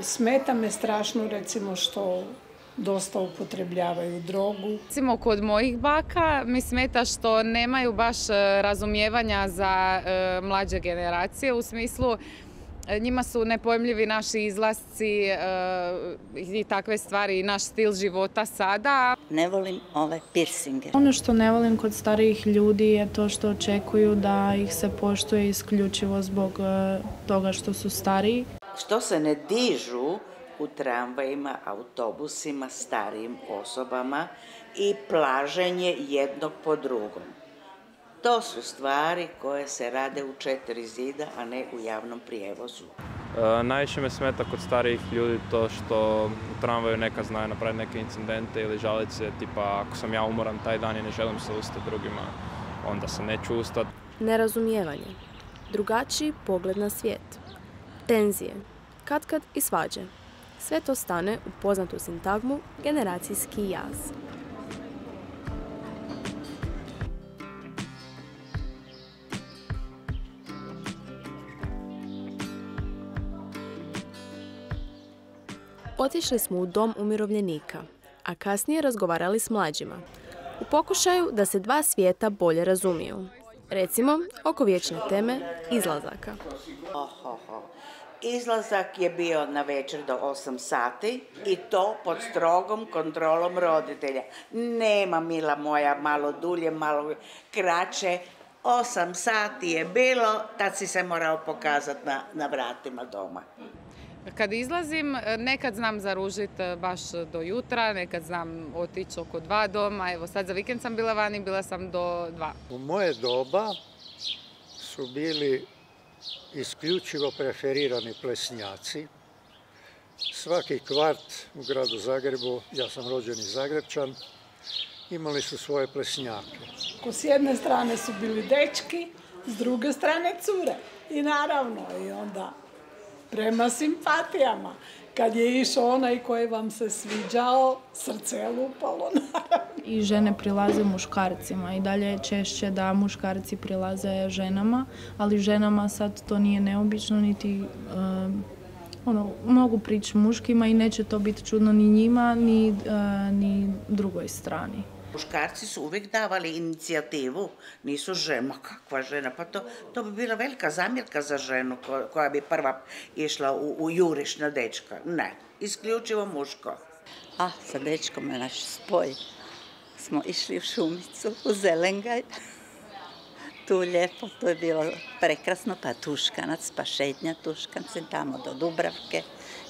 Smeta me strašno, recimo, što dosta upotrebljavaju drogu. Recimo kod mojih baka mi smeta što nemaju baš razumijevanja za mlađe generacije, u smislu njima su nepojmljivi naši izlasci i takve stvari i naš stil života sada. Ne volim ove piercinge. Ono što ne volim kod starijih ljudi je to što očekuju da ih se poštuje isključivo zbog toga što su stariji. Što se ne dižu u tramvajima, autobusima, starijim osobama i plaženje jednog po drugom. To su stvari koje se rade u 4 zida, a ne u javnom prijevozu. Najviše me smeta kod starijih ljudi to što u tramvaju neka znaju napraviti neke incidente ili žalice, tipa ako sam ja umoran taj dan i ne želim se ustati drugima, onda se neću ustati. Nerazumijevanje, drugačiji pogled na svijet, tenzije, katkad i svađe. Sve to stane u poznatu sintagmu generacijski jaz. Otišli smo u dom umirovljenika, a kasnije razgovarali s mlađima. U pokušaju da se dva svijeta bolje razumiju. Recimo, oko vječne teme izlazaka. Izlazak je bio na večer do 8 sati i to pod strogom kontrolom roditelja. Nema, mila moja, malo dulje, malo kraće. 8 sati je bilo, tad si se morao pokazati na vratima doma. Kad izlazim, nekad znam zaružiti baš do jutra, nekad znam otići oko 2 doma. Evo sad za vikend sam bila vani, bila sam do 2. U moje doba su bili isključivo preferirani plesnjaci. Svaki kvart u gradu Zagrebu, ja sam rođeni Zagrepčan, imali su svoje plesnjake. S jedne strane su bili dečki, s druge strane cure. I naravno, i onda prema simpatijama. Kad je išao onaj koji vam se sviđao, srce je lupalo, naravno. I žene prilaze muškarcima i dalje je češće da muškarci prilaze ženama, ali ženama sad to nije neobično, niti mogu prići muškima i neće to biti čudno ni njima, ni drugoj strani. Muškarci su uvijek davali inicijativu, nisu žena, kakva žena, pa to bi bila velika zamjerka za ženu koja bi prva išla u juriš na dečka. Ne, isključivo muško. Sa dečkom je naš spoj. Smo išli u šumicu, u Zelengaj. Tu lijepo, to je bilo prekrasno, pa Tuškanac, pa šetnja Tuškancem, tamo do Dubravke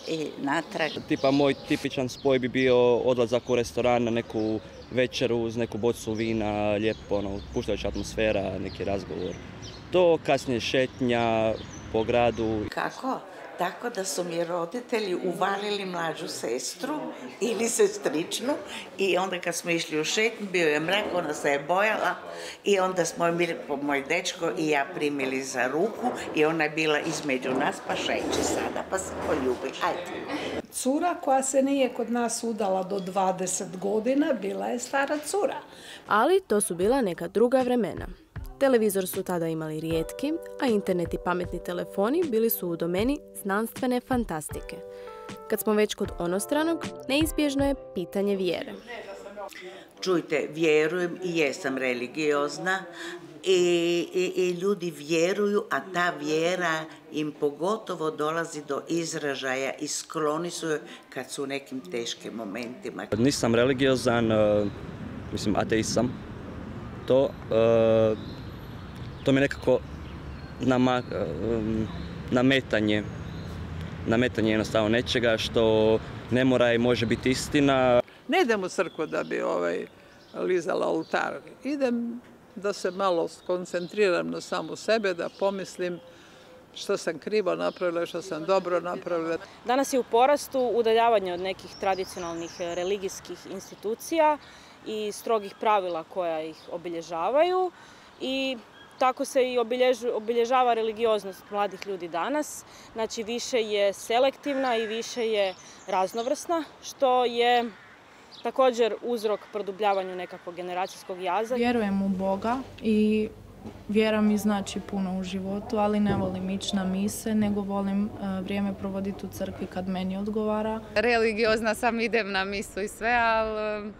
i natrag. Tipa moj tipičan spoj bi bio odlazak u restoran na neku večeru uz neku bocu vina, lijepo, puštajuća atmosfera, neki razgovor. To kasnije šetnja po gradu. Kako? Tako da su mi roditelji uvalili mlađu sestru ili sestričnu i onda kad smo išli u šetnju, bio je mrak, ona se je bojala i onda smo moj dečko i ja primili za ruku i ona je bila između nas, pa šeći sada, pa se poljubi. Ajde. Cura koja se nije kod nas udala do 20 godina, bila je stara cura. Ali to su bila neka druga vremena. Televizor su tada imali rijetki, a internet i pametni telefoni bili su u domeni znanstvene fantastike. Kad smo već kod onostranog, neizbježno je pitanje vjere. Čujte, vjerujem i jesam religiozna i ljudi vjeruju, a ta vjera im pogotovo dolazi do izražaja i skloni su joj kad su u nekim teškim momentima. Nisam religiozan, mislim ateist sam. To mi je nekako nametanje jednostavno nečega što ne mora i može biti istina. Ne idem u crkvu da bi lizala oltar. Idem da se malo skoncentriram na samu sebe, da pomislim što sam krivo napravila, što sam dobro napravila. Danas je u porastu udaljavanje od nekih tradicionalnih religijskih institucija i strogih pravila koja ih obilježavaju i tako se i obilježava religioznost mladih ljudi danas. Znači više je selektivna i više je raznovrsna, što je također uzrok produbljavanju nekakvog generacijskog jaza. Vjerujem u Boga i vjera mi znači puno u životu, ali ne volim ići na mise, nego volim vrijeme provoditi u crkvi kad meni odgovara. Religiozna sam, idem na misu i sve, ali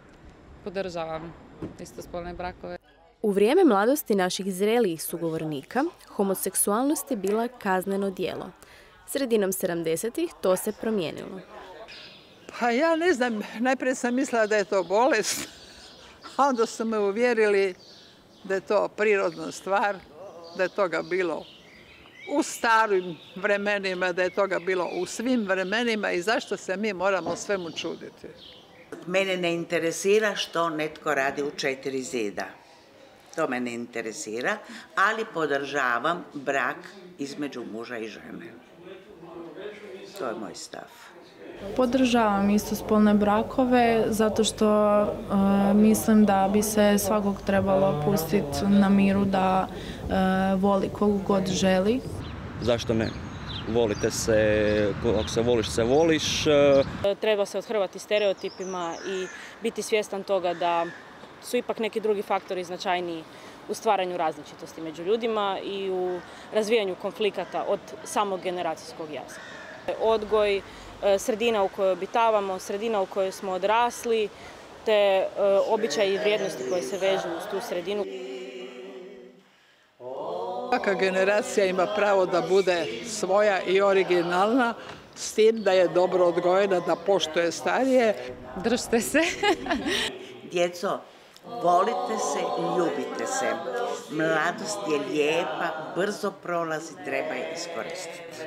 podržavam istospolne brakove. U vrijeme mladosti naših zrelijih sugovornika homoseksualnost je bila kazneno djelo. Sredinom 70-ih to se promijenilo. Pa ja ne znam, najprije sam mislila da je to bolest, a onda su me uvjerili da je to prirodna stvar, da je toga bilo u starim vremenima, da je toga bilo u svim vremenima i zašto se mi moramo svemu čuditi. Mene ne interesira što netko radi u 4 zida. To me ne interesira, ali podržavam brak između muža i žene. To je moj stav. Podržavam istospolne brakove zato što mislim da bi se svakog trebalo pustiti na miru da voli kog god želi. Zašto ne? Volite se, ako se voliš, se voliš. Treba se othrvati stereotipima i biti svjestan toga da su ipak neki drugi faktori značajniji u stvaranju različitosti među ljudima i u razvijanju konflikata od samog generacijskog jaza. Odgoj, sredina u kojoj obitavamo, sredina u kojoj smo odrasli, te običaji i vrijednosti koje se vežu uz tu sredinu. Svaka generacija ima pravo da bude svoja i originalna, s tim da je dobro odgojena, da poštuje starije. Držite se. Djeco, volite se, ljubite se. Mladost je lijepa, brzo prolazi, treba je iskoristiti.